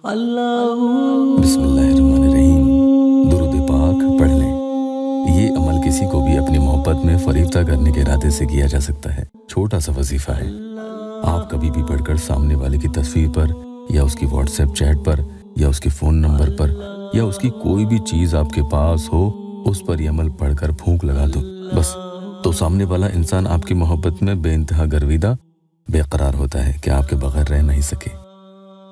बिस्मिल्लाहिर्रहमानिर्रहीम। दुरूद पाक पढ़ लें। ये अमल किसी को भी अपनी मोहब्बत में फरीफ्ता करने के इरादे से किया जा सकता है। छोटा सा वजीफा है। आप कभी भी पढ़कर सामने वाले की तस्वीर पर या उसकी व्हाट्सएप चैट पर या उसके फ़ोन नंबर पर या उसकी कोई भी चीज़ आपके पास हो, उस पर यह अमल पढ़कर फूंक लगा दो बस। तो सामने वाला इंसान आपकी मोहब्बत में बेइंतहा गर्विदा बेकरार होता है कि आपके बगैर रह नहीं सके।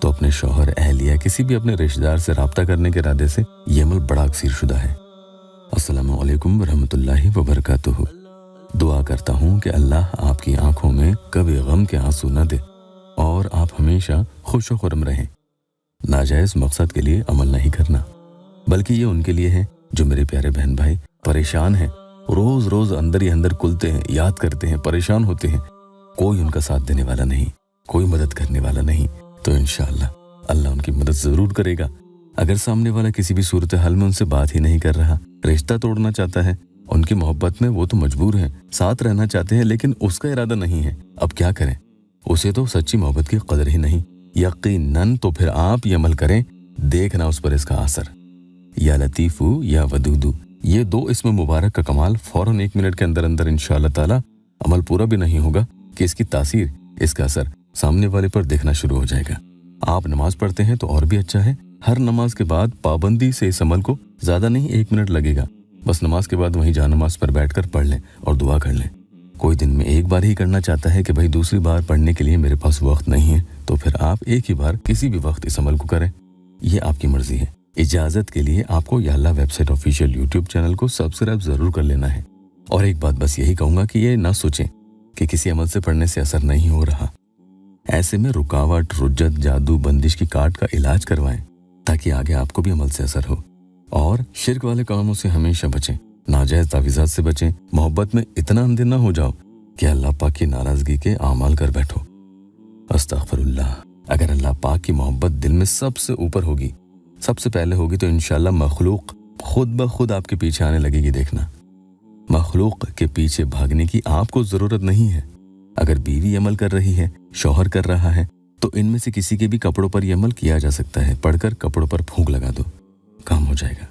तो अपने शौहर, अहलिया, किसी भी अपने रिश्तेदार से राब्ता करने के इरादे से ये अमल बड़ा अक्सर शुदा है। अस्सलामु अलैकुम वरहमतुल्लाहि वबरकातुहू। दुआ करता हूँ कि अल्लाह आपकी आंखों में कभी गम के आंसू न दे और आप हमेशा खुश व खुर्म रहें। नाजायज़ मकसद के लिए अमल नहीं करना, बल्कि ये उनके लिए है जो मेरे प्यारे बहन भाई परेशान हैं, रोज़ रोज़ अंदर ही अंदर कुलते हैं, याद करते हैं, परेशान होते हैं। कोई उनका साथ देने वाला नहीं, कोई मदद करने वाला नहीं। तो इंशाअल्लाह अल्लाह उनकी मदद ज़रूर करेगा। अगर सामने वाला किसी भी सूरत हाल में उनसे बात ही नहीं कर रहा, रिश्ता तोड़ना चाहता है, उनकी मोहब्बत में वो तो मजबूर हैं, साथ रहना चाहते हैं, लेकिन उसका इरादा नहीं है, अब क्या करें? उसे तो सच्ची मोहब्बत की कदर ही नहीं। यकीनन तो फिर आप ये अमल करें, देखना उस पर इसका असर। या लतीफ़ू या वदूदू, ये दो इसमें मुबारक का कमाल फौरन 1 मिनट के अंदर अंदर इंशाअल्लाह ताला, अमल पूरा भी नहीं होगा कि इसकी तासीर, इसका असर सामने वाले पर देखना शुरू हो जाएगा। आप नमाज पढ़ते हैं तो और भी अच्छा है। हर नमाज के बाद पाबंदी से इस अमल को ज़्यादा नहीं 1 मिनट लगेगा, बस नमाज के बाद वहीं जानमाज पर बैठकर पढ़ लें और दुआ कर लें। कोई दिन में एक बार ही करना चाहता है कि भाई दूसरी बार पढ़ने के लिए मेरे पास वक्त नहीं है, तो फिर आप एक ही बार किसी भी वक्त इस अमल को करें, ये आपकी मर्जी है। इजाज़त के लिए आपको या अल्लाह वेबसाइट ऑफिशियल यूट्यूब चैनल को सब्सक्राइब ज़रूर कर लेना है। और एक बात बस यही कहूँगा कि ये ना सोचें कि किसी अमल से पढ़ने से असर नहीं हो रहा। ऐसे में रुकावट, रुज्जत, जादू, बंदिश की काट का इलाज करवाएं ताकि आगे आपको भी अमल से असर हो। और शिर्क वाले कामों से हमेशा बचें, नाजायज़ तावीज़ात से बचें। मोहब्बत में इतना अंधे ना हो जाओ कि अल्लाह पाक की नाराज़गी के आमाल कर बैठो। अस्तगफिरुल्लाह। अगर अल्लाह पाक की मोहब्बत दिल में सबसे ऊपर होगी, सबसे पहले होगी, तो इंशाअल्लाह मखलूक खुद ब खुद आपके पीछे आने लगेगी। देखना, मखलूक के पीछे भागने की आपको ज़रूरत नहीं है। अगर बीवी अमल कर रही है, शौहर कर रहा है, तो इनमें से किसी के भी कपड़ों पर यह अमल किया जा सकता है। पढ़कर कपड़ों पर फूंक लगा दो, काम हो जाएगा।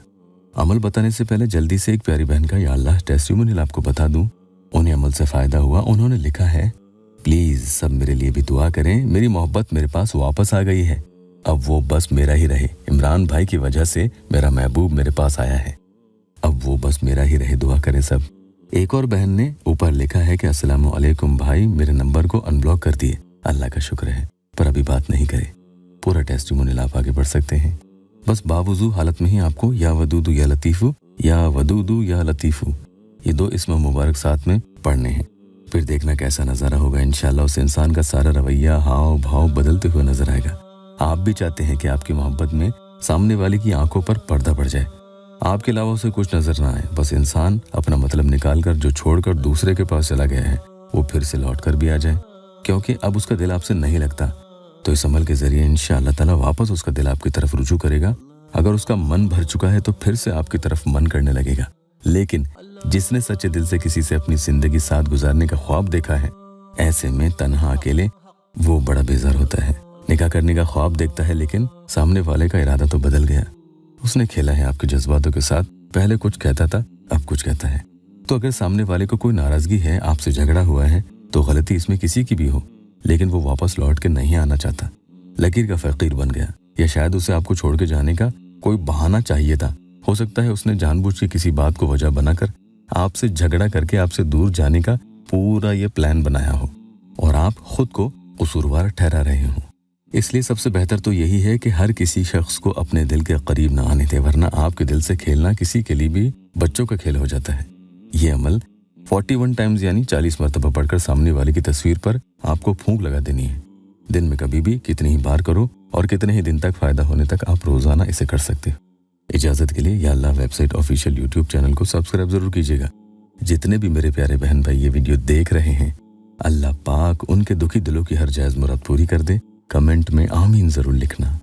अमल बताने से पहले जल्दी से एक प्यारी बहन का या अल्लाह टेस्टिमोनियल आपको बता दूं। उन्हें अमल से फ़ायदा हुआ। उन्होंने लिखा है, प्लीज़ सब मेरे लिए भी दुआ करें, मेरी मोहब्बत मेरे पास वापस आ गई है, अब वो बस मेरा ही रहे। इमरान भाई की वजह से मेरा महबूब मेरे पास आया है, अब वो बस मेरा ही रहे, दुआ करें सब। एक और बहन ने ऊपर लिखा है कि अस्सलामु अलैकुम भाई, मेरे नंबर को अनब्लॉक कर दिए, अल्लाह का शुक्र है, पर अभी बात नहीं करे। पूरा टेस्टिमोनियल आप आगे बढ़ सकते हैं। बस बावुज़ू हालत में ही आपको या वदूदू या लतीफ़ू या वदूदू या लतीफ़ू, ये 2 इस्म मुबारक साथ में पढ़ने हैं। फिर देखना कैसा नज़ारा होगा। इंशाअल्लाह उस इंसान का सारा रवैया, हाव भाव बदलते हुए नजर आएगा। आप भी चाहते हैं कि आपकी मोहब्बत में सामने वाले की आंखों पर पर्दा पड़ जाए, आपके अलावा उसे कुछ नजर ना आए। बस इंसान अपना मतलब निकाल कर जो छोड़कर दूसरे के पास चला गया है, वो फिर से लौट कर भी आ जाए, क्योंकि अब उसका दिल आपसे नहीं लगता। तो इस अमल के जरिए इंशाअल्लाह ताला वापस उसका दिल आपकी तरफ रुजू करेगा। अगर उसका मन भर चुका है तो फिर से आपकी तरफ मन करने लगेगा। लेकिन जिसने सच्चे दिल से किसी से अपनी जिंदगी साथ गुजारने का ख्वाब देखा है, ऐसे में तन्हा अकेले वो बड़ा बेजार होता है। निकाह करने का ख्वाब देखता है, लेकिन सामने वाले का इरादा तो बदल गया। उसने खेला है आपके जज्बातों के साथ, पहले कुछ कहता था, अब कुछ कहता है। तो अगर सामने वाले को कोई नाराजगी है, आपसे झगड़ा हुआ है, तो गलती इसमें किसी की भी हो, लेकिन वो वापस लौट के नहीं आना चाहता, लकीर का फकीर बन गया, या शायद उसे आपको छोड़ के जाने का कोई बहाना चाहिए था। हो सकता है उसने जानबूझ के किसी बात को वजह बनाकर आपसे झगड़ा करके आपसे दूर जाने का पूरा ये प्लान बनाया हो और आप खुद को कसूरवार ठहरा रहे हो। इसलिए सबसे बेहतर तो यही है कि हर किसी शख्स को अपने दिल के करीब ना आने दे, वरना आपके दिल से खेलना किसी के लिए भी बच्चों का खेल हो जाता है। ये अमल 41 टाइम्स यानी 40 मरतबा पढ़कर सामने वाले की तस्वीर पर आपको फूंक लगा देनी है। दिन में कभी भी कितनी ही बार करो और कितने ही दिन तक फ़ायदा होने तक आप रोज़ाना इसे कर सकते हो। इजाज़त के लिए या अल्लाह वेबसाइट ऑफिशियल यूट्यूब चैनल को सब्सक्राइब ज़रूर कीजिएगा। जितने भी मेरे प्यारे बहन भाई ये वीडियो देख रहे हैं, अल्लाह पाक उनके दुखी दिलों की हर जायज़ मुराद पूरी कर दे। कमेंट में आमीन ज़रूर लिखना।